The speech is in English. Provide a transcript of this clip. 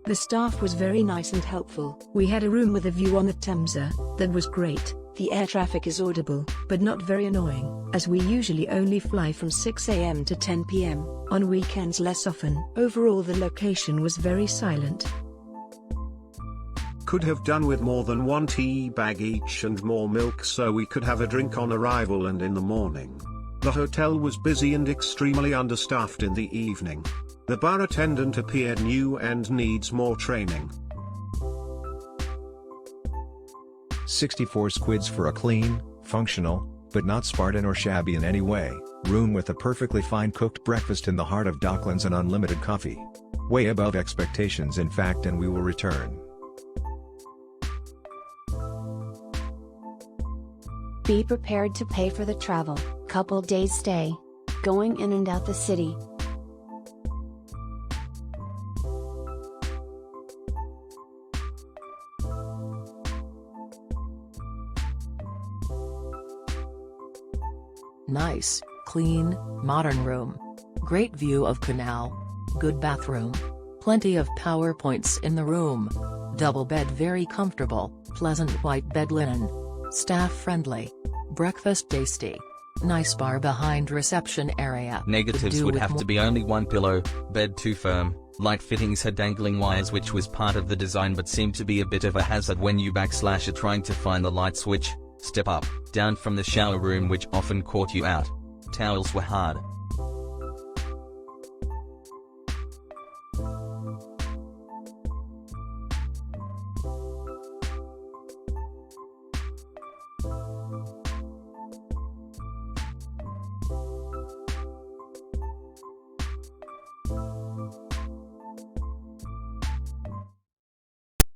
The staff was very nice and helpful. We had a room with a view on the Thames. That was great. The air traffic is audible, but not very annoying, as we usually only fly from 6 a.m. to 10 p.m., on weekends less often. Overall the location was very silent. Could have done with more than one tea bag each and more milk so we could have a drink on arrival and in the morning. The hotel was busy and extremely understaffed in the evening. The bar attendant appeared new and needs more training. 64 squids for a clean, functional, but not Spartan or shabby in any way, room with a perfectly fine cooked breakfast in the heart of Docklands and unlimited coffee. Way above expectations in fact, and we will return. Be prepared to pay for the travel, couple days stay. Going in and out the city. Nice, clean, modern room. Great view of canal. Good bathroom. Plenty of power points in the room. Double bed very comfortable, pleasant white bed linen. Staff friendly. Breakfast tasty. Nice bar behind reception area. Negatives would have to be only one pillow, bed too firm, light fittings had dangling wires which was part of the design but seemed to be a bit of a hazard when you are trying to find the light switch, step up, down from the shower room which often caught you out. Towels were hard.